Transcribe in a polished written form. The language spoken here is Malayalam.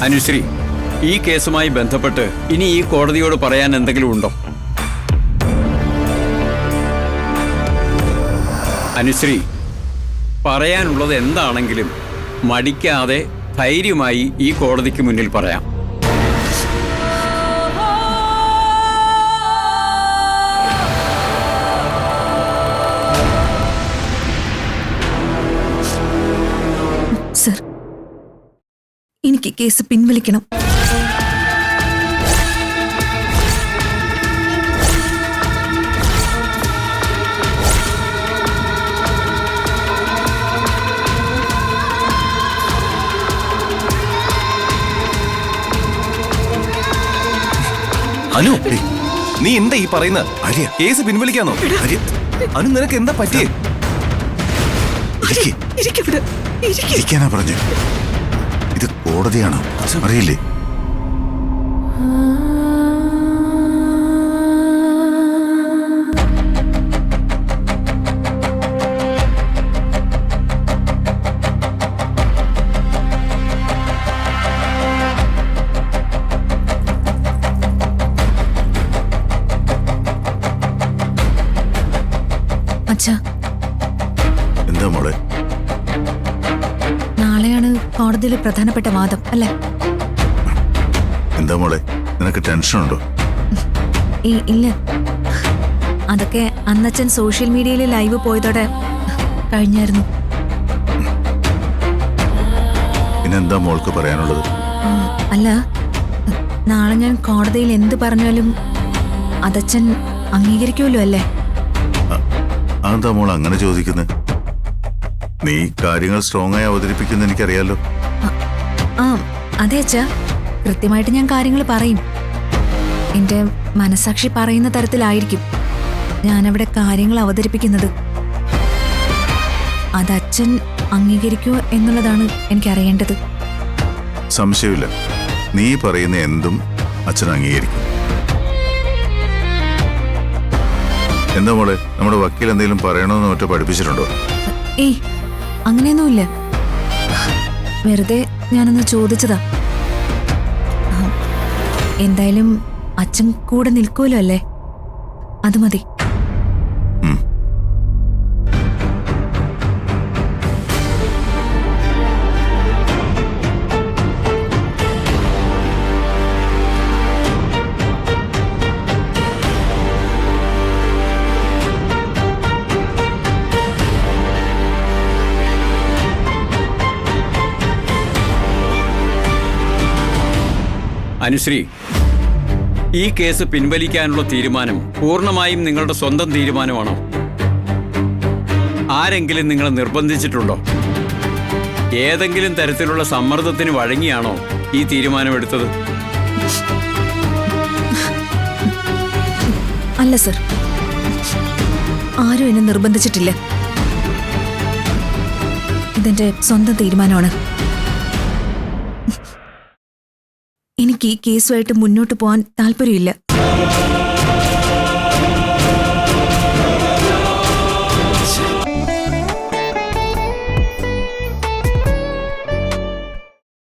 അനുശ്രീ, ഈ കേസുമായി ബന്ധപ്പെട്ട് ഇനി ഈ കോടതിയോട് പറയാൻ എന്തെങ്കിലും ഉണ്ടോ? അനുശ്രീ, പറയാനുള്ളത് എന്താണെങ്കിലും മടിക്കാതെ ധൈര്യമായി ഈ കോടതിക്ക് മുന്നിൽ പറയാം. സർ, എനിക്ക് കേസ് പിൻവലിക്കണം. അനു, നീ എന്താ ഈ പറയുന്നത്? കേസ് പിൻവലിക്കാന്നോ? അനു, നിനക്ക് എന്താ പറ്റിയേ? ഇരിക്കാനാ പറഞ്ഞു. ഇത് കോടതിയാണോ അറിയില്ലേ? അച്ഛാ, എന്താ മോളെ? നാളെയാണ് കോടതിയിലെ പ്രധാനപ്പെട്ട വാദം അല്ലേ? എന്താ മോളെ, നിനക്ക് ടെൻഷനുണ്ടോ? ഇല്ല, അതൊക്കെ അന്നച്ഛൻ സോഷ്യൽ മീഡിയയിൽ ലൈവ് പോയതോടെ കഴിഞ്ഞായിരുന്നു. പിന്നെന്താ മോൾക്ക് പറയാനുള്ളത്? അല്ല, നാളെ ഞാൻ കോടതിയിൽ എന്ത് പറഞ്ഞാലും അതച്ഛൻ അംഗീകരിക്കുമല്ലോ അല്ലേ? അതെന്താ മോൾ അങ്ങനെ ചോദിക്കുന്നത്? നീ കാര്യങ്ങൾ സ്ട്രോങ് ആയി അവതരിപ്പിക്കുന്ന എനിക്കറിയാലോ. ആ അതെ അച്ഛാ, കൃത്യമായിട്ട് ഞാൻ കാര്യങ്ങൾ പറയും. എന്റെ മനസാക്ഷി പറയുന്ന തരത്തിലായിരിക്കും ഞാനവിടെ കാര്യങ്ങൾ അവതരിപ്പിക്കുന്നത്. അതച്ഛൻ അംഗീകരിക്കുമോ എന്നുള്ളതാണ് എനിക്കറിയേണ്ടത്. സംശയമില്ല, നീ പറയുന്ന എന്തും അച്ഛൻ അംഗീകരിക്കും. എന്താ മോളെ, നമ്മുടെ വക്കീൽ എന്തെങ്കിലും പറയണമെന്ന് മറ്റോ പഠിപ്പിച്ചിട്ടുണ്ടോ? ഏയ്, അങ്ങനെയൊന്നുമില്ല. വെറുതെ ഞാനൊന്ന് ചോദിച്ചതാ. എന്തായാലും അച്ഛൻ കൂടെ നിൽക്കുമല്ലോ അല്ലേ? അത് മതി. അനുശ്രീ, ഈ കേസ് പിൻവലിക്കാനുള്ള തീരുമാനം പൂർണ്ണമായും നിങ്ങളുടെ സ്വന്തം തീരുമാനമാണോ? ആരെങ്കിലും നിങ്ങളെ നിർബന്ധിച്ചിട്ടുണ്ടോ? ഏതെങ്കിലും തരത്തിലുള്ള സമ്മർദ്ദത്തിന് വഴങ്ങിയാണോ ഈ തീരുമാനമെടുത്തത്? അല്ല സർ, ആരും എന്നെ നിർബന്ധിച്ചിട്ടില്ല. ഇതെന്റെ സ്വന്തം തീരുമാനമാണ്. എനിക്ക് ഈ കേസുമായിട്ട് മുന്നോട്ട് പോകാൻ താല്പര്യമില്ല.